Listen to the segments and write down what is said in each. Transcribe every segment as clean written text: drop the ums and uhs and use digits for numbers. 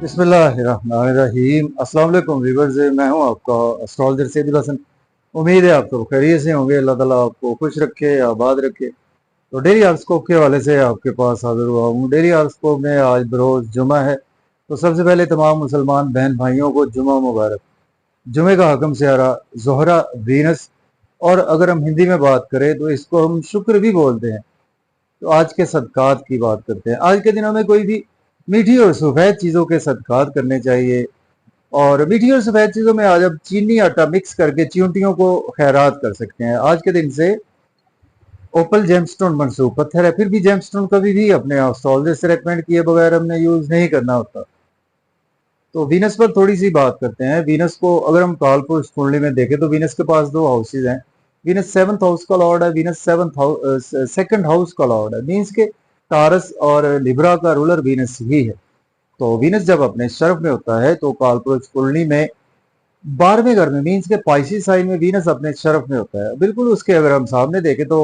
बिस्मिल्लाहिर्रहमानिर्रहीम। अस्सलाम वालेकुम व्यूअर्स, मैं हूं आपका एस्ट्रोलॉजर सैयदुल हसन। उम्मीद है आप सब खैरियत से होंगे। अल्लाह ताला आपको खुश रखे, आबाद रखे। तो डेली हॉरोस्कोप के हवाले से आपके पास हाजिर हुआ हूं। डेली हॉरोस्कोप में आज बरोज जुमा है, तो सबसे पहले तमाम मुसलमान बहन भाइयों को जुमा मुबारक। जुमे का हकम सियारा जोहरा वीनस, और अगर हम हिंदी में बात करें तो इसको हम शुक्र भी बोलते हैं। तो आज के सदकात की बात करते हैं। आज के दिनों में कोई भी मीठी और सफ़ेद चीज़ों के सदकात करने चाहिए। और मीठी और सफ़ेद चीज़ों में आज आप चीनी आटा मिक्स करके चींटियों को खैरात कर सकते हैं। आज के दिन से ओपल जेमस्टोन मनसूब पत्थर है, फिर भी जेमस्टोन कभी भी अपने एस्ट्रोलॉजर से रेकमेंड किए बगैर हमने यूज़ नहीं करना होता। तो वीनस पर थोड़ी सी बात करते हैं। वीनस को अगर हम कालपुरुष कुंडली में देखें तो वीनस के पास दो हाउसेज हैं। वीनस सेवंथ हाउस का लॉर्ड है, वीनस सेकंड हाउस का लॉर्ड है। मीन्स के टारस और लिब्रा का रूलर वीनस ही है। तो वीनस जब अपने शर्फ में होता है तो कालपुरुष कुंडली में 12वें घर में, मीन्स के पाइसी साइन में वीनस अपने शर्फ में होता है। बिल्कुल उसके अगर हम सामने देखें तो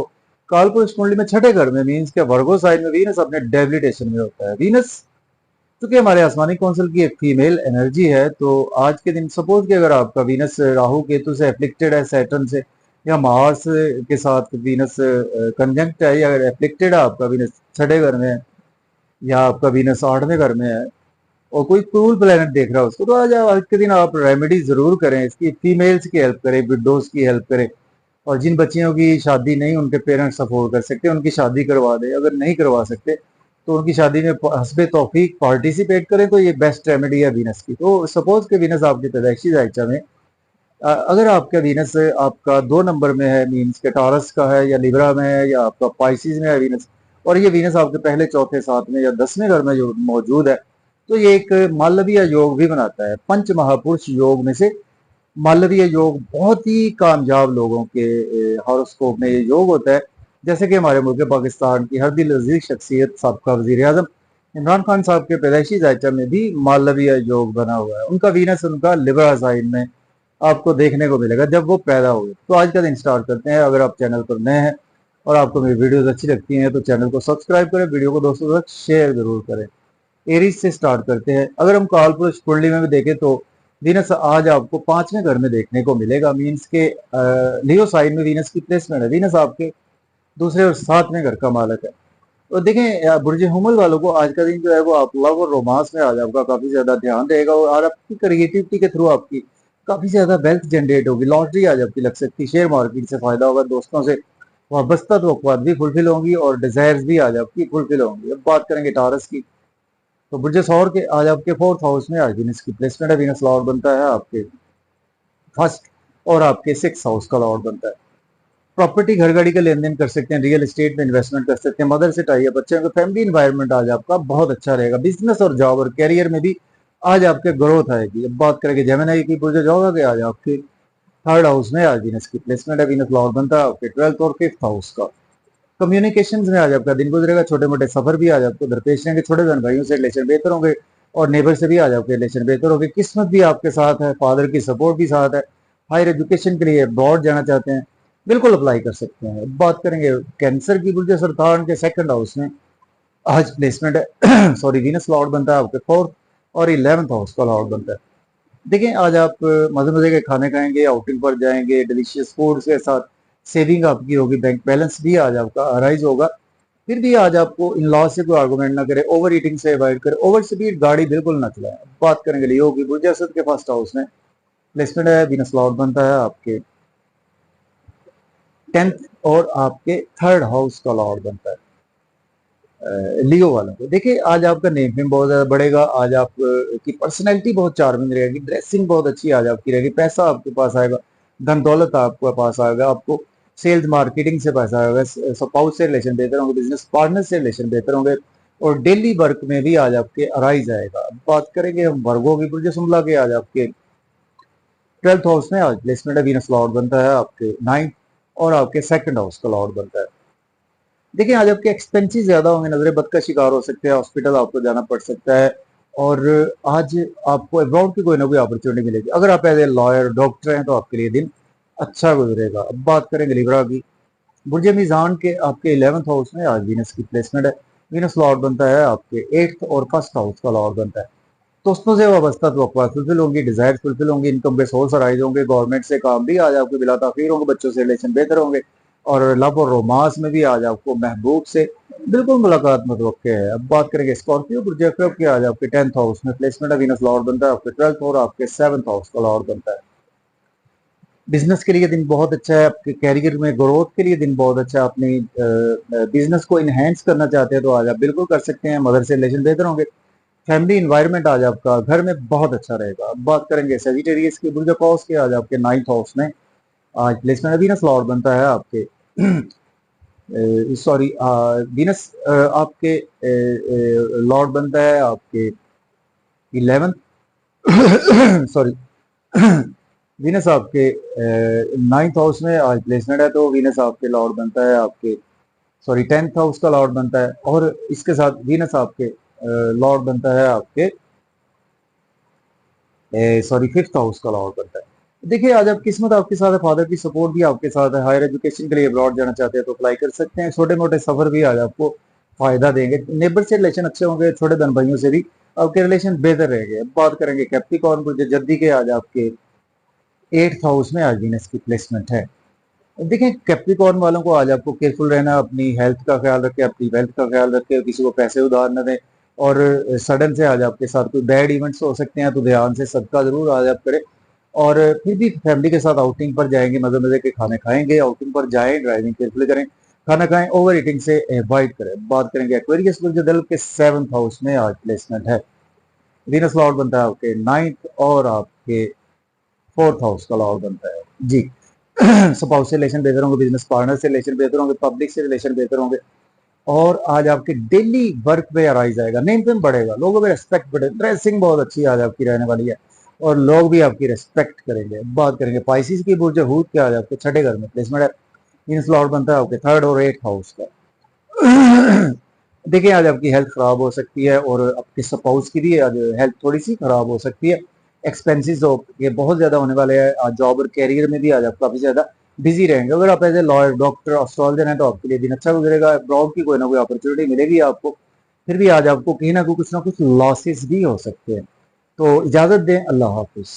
कालपुरुष कुंडली में छठे घर में, मीन्स के वर्गो साइन में वीनस अपने डेबिलिटेशन में होता है। वीनस क्योंकि हमारे आसमानी कौंसिल की एक फीमेल एनर्जी है, तो आज के दिन सपोज कि अगर आपका वीनस राहु केतु से एफ्लिक्टेड है, सैटर्न से या मार्स के साथ वीनस कंजंक्ट है, या एफ्लिक्टेड है, आपका वीनस छठे घर में है या आपका वीनस 8वें घर में है और कोई क्रूल प्लेनेट देख रहा है उसको, तो आज के दिन आप रेमेडी जरूर करें। इसकी फीमेल्स की हेल्प करें, विडोज की हेल्प करें, और जिन बच्चियों की शादी नहीं उनके पेरेंट्स अफोर्ड कर सकते उनकी शादी करवा दें। अगर नहीं करवा सकते तो उनकी शादी में हस्बे तौफीक पार्टिसिपेट करें। तो ये बेस्ट रेमेडी है वीनस की। तो सपोज के वीनस आपकी पैदाइशी जायचा में अगर आपका वीनस आपका 2 नंबर में है, मीन्स के टारस का है या लिब्रा में है या आपका पाइसिस में है वीनस, और ये वीनस आपके पहले चौथे सातवें या 10वें घर में जो मौजूद है, तो ये एक मालवीय योग भी बनाता है। पंच महापुरुष योग में से मालवीय योग बहुत ही कामयाब लोगों के हॉरोस्कोप में ये योग होता है। जैसे कि हमारे मुल्क पाकिस्तान की हर दिल अजीज शख्सियत साबका वजीर आजम इमरान खान साहब के पैदाइशी जायचा में भी मालवीय योग बना हुआ है। उनका वीनस उनका लिब्रा साइन में आपको देखने को मिलेगा जब वो पैदा हुए। तो आज का दिन स्टार्ट करते हैं। अगर आप चैनल पर नए हैं और आपको मेरी वीडियोस अच्छी लगती हैं तो चैनल को सब्सक्राइब करें, वीडियो को दोस्तों तक शेयर जरूर करें। एरीज से स्टार्ट करते हैं। अगर हम कालपुरुष कुंडली में भी देखें तो वीनस आज आपको 5वें घर में देखने को मिलेगा। मीन्स के लियो साइन में वीनस की प्लेसमेंट है। वीनस आपके दूसरे और 7वें घर का मालक है। तो देखें बुर्ज हुमल वालों को आज का दिन जो है वो आप लव और रोमांस में आज आपका काफी ज्यादा ध्यान रहेगा, और आपकी क्रिएटिविटी के थ्रू आपकी काफी ज्यादा वेल्थ जनरेट होगी। लॉटरी आज आपकी लग सकती है, शेयर मार्केट से फायदा होगा, दोस्तों से वाबस्ता तवक्कुआत भी फुलफिल होंगी और डिजायर्स भी आज आपकी फुलफिल होंगी। अब बात करेंगे टारस की, तो बुर्ज सौर के आज आपके 4th हाउस में आज वीनस की प्लेसमेंट है। वीनस लॉर्ड बनता है आपके फर्स्ट और आपके 6th हाउस का लॉर्ड बनता है। प्रॉपर्टी घर गाड़ी का लेन देन कर सकते हैं, रियल एस्टेट में इन्वेस्टमेंट कर सकते हैं, मदर से टाई अप अच्छे, फैमिली इन्वायरमेंट आज आपका बहुत अच्छा रहेगा। बिजनेस और जॉब और कैरियर में भी आज आपके ग्रोथ आएगी। अब बात करेंगे जेमिनी की, बुर्ज जॉब के आज आपके 3rd हाउस में आज वीनस की प्लेसमेंट है। वीनस लॉर्ड बनता है आपके 12th और 5th हाउस का। कम्युनिकेशन में आज आपका दिन गुजरेगा, छोटे मोटे सफर भी आज आपको दरपेश रहेंगे, छोटे बहन भाइयों से रिलेशन बेहतर होंगे और नेबर से भी आज आपके रिलेशन बेहतर होंगे। किस्मत भी आपके साथ है, फादर की सपोर्ट भी साथ है। हायर एजुकेशन के लिए अब्रॉड जाना चाहते हैं, बिल्कुल अप्लाई कर सकते हैं। बात करेंगे कैंसर की, बुर्ज सरतान के 2nd हाउस में आज प्लेसमेंट है। सॉरी, वीनस लॉर्ड बनता है आपके 4th और 11th हाउस का लॉर्ड बनता है। देखिए आज आप मजे मजे के खाने खाएंगे, आउटिंग पर जाएंगे, डिलीशियस फूड के साथ सेविंग आपकी होगी, बैंक बैलेंस भी आज आपका अराइज होगा। फिर भी आज आपको इन लॉ से कोई आर्गूमेंट ना करे, ओवर ईटिंग से अवॉइड करें, ओवर स्पीड गाड़ी बिल्कुल ना चलाएं। बात करेंगे लियो की, बुर्ज असद के 1st हाउस में प्लेसमेंट है। वीनस लॉर्ड बनता है आपके 10th और आपके 3rd हाउस का लॉर्ड बनता है लियो वालों को। देखिए आज आपका नेम फेम बहुत ज्यादा बढ़ेगा। आज आप की पर्सनैलिटी बहुत चार्मिंग रहेगी, ड्रेसिंग बहुत अच्छी आज आपकी रहेगी, पैसा आपके पास आएगा, धन दौलत आपके पास आएगा, आपको सेल्स मार्केटिंग से पैसा आएगा, स्पाउस से रिलेशन बेहतर होंगे, बिजनेस पार्टनर से रिलेशन बेहतर होंगे, और डेली वर्क में भी आज आपके अराइज आएगा। बात करेंगे हम वर्गो की, बुर्ज शुमला के आज आपके 12th हाउस में आज प्लेसमेंट है। वीनस लॉर्ड बनता है आपके 9th और आपके 2nd हाउस का लॉर्ड बनता है। देखिए आज आपके एक्सपेंसेस ज्यादा होंगे, नजरे बद का शिकार हो सकते हैं, हॉस्पिटल आपको जाना पड़ सकता है, और आज आपको अब्रॉड की कोई ना कोई अपॉर्चुनिटी मिलेगी। अगर आप एज ए लॉयर डॉक्टर हैं तो आपके लिए दिन अच्छा गुजरेगा। अब बात करेंगे लिब्रा की, बुर्ज मीजान के आपके 11th हाउस में आज वीनस की प्लेसमेंट है। वीनस लॉर्ड बनता है आपके 8th और 1st हाउस का लॉर्ड बनता है। दोस्तों से वाबस्ता तवक्कुआत फुलफिल होंगी, डिजायर फुलफिल होंगी, इनकम के सोर्स अराइज होंगे, गवर्नमेंट से काम भी आज आपके बिला ताखीर होंगे, बच्चों से रिलेशन बेहतर होंगे और लव और रोमांस में भी आज आपको महबूब से बिल्कुल मुलाकात मुतवक्के है। अब बात करेंगे स्कॉर्पियो प्रोजेक्ट की, आज आपके 10th हाउस में प्लेसमेंट है, वीनस लॉर्ड बनता है आपके 12th और आपके 7th हाउस का लॉर्ड बनता है। बिजनेस के लिए दिन बहुत अच्छा है, आपके कैरियर में ग्रोथ के लिए दिन बहुत अच्छा है। अपनी बिजनेस को इनहेंस करना चाहते हैं तो आज आप बिल्कुल कर सकते हैं, मदर से रिलेशन बेहतर होंगे। फैमिली इन्वायरमेंट आज आपका घर में बहुत अच्छा रहेगा। अब बात करेंगे सेजिटेरियस की, बुर्ज ऑफ के आज आपके 9th हाउस में आज प्लेसमेंट वीनस लॉर्ड बनता है आपके सॉरी वीनस आपके लॉर्ड बनता है आपके 11th सॉरी वीनस आपके 9th हाउस में आज प्लेसमेंट है, तो वीनस आपके लॉर्ड बनता है आपके 10th हाउस का लॉर्ड बनता है और इसके साथ वीनस आपके लॉर्ड बनता है आपके 5th हाउस का लॉर्ड बनता है। देखिए आज आप किस्मत आपके साथ है, फादर की सपोर्ट भी आपके साथ है। हायर एजुकेशन के लिए अब्रॉड जाना चाहते हैं तो अप्लाई कर सकते हैं। छोटे मोटे सफर भी आज आपको फायदा देंगे। नेबर से रिलेशन अच्छे होंगे, छोटे बहन भाइयों से भी आपके रिलेशन बेहतर रहेंगे। अब बात करेंगे कैप्रिकॉर्न को, जल्दी के आज आपके 8th हाउस में आज वीनस की प्लेसमेंट है। देखिए कैप्रिकॉर्न वालों को आज आपको केयरफुल रहना, अपनी हेल्थ का ख्याल रखें, अपनी वेल्थ का ख्याल रखें, किसी को पैसे उधार न दें और सडन से आज आपके साथ कोई बैड इवेंट्स हो सकते हैं तो ध्यान से सदका जरूर आज आप करें। और फिर भी फैमिली के साथ आउटिंग पर जाएंगे, मजे मजे के खाने खाएंगे, आउटिंग पर जाएं, ड्राइविंग केयरफुली करें, खाना खाएं, ओवर ईटिंग से अवॉइड करें। बात करेंगे एक्वेरियस दल के 7th हाउस में आज प्लेसमेंट है। वीनस लॉर्ड बनता है आपके 9th और आपके 4th हाउस का लॉर्ड बनता है जी। स्पाउस से रिलेशन बेहतर होंगे, बिजनेस पार्टनर से रिलेशन बेहतर होंगे, पब्लिक से रिलेशन बेहतर होंगे और आज आपके डेली वर्क पे राइज आएगा, नेम फेम बढ़ेगा, लोगों में रेस्पेक्ट बढ़ेगा, ड्रेसिंग बहुत अच्छी आज आपकी रहने वाली है और लोग भी आपकी रेस्पेक्ट करेंगे। बात करेंगे पाइसिस की, बुर्ज हूत के आज आपके 6ठे घर में प्लेसमेंट है। वीनस लॉर्ड बनता है आपके 3rd और 8th हाउस का। देखिए आज आपकी हेल्थ खराब हो सकती है और आपके स्पाउस की भी आज हेल्थ थोड़ी सी खराब हो सकती है। एक्सपेंसेस ये बहुत ज्यादा होने वाले हैं। आज जॉब और कैरियर में भी आज आप काफी ज्यादा बिजी रहेंगे। अगर आप as a lawyer, doctor, astrologer हैं तो आपके लिए दिन अच्छा गुजरेगा। अब्रॉड की कोई ना कोई अपॉर्चुनिटी मिलेगी आपको, फिर भी आज आपको कहीं ना कुछ लॉसेस भी हो सकते हैं। तो इजाजत दें, अल्लाह हाफिज।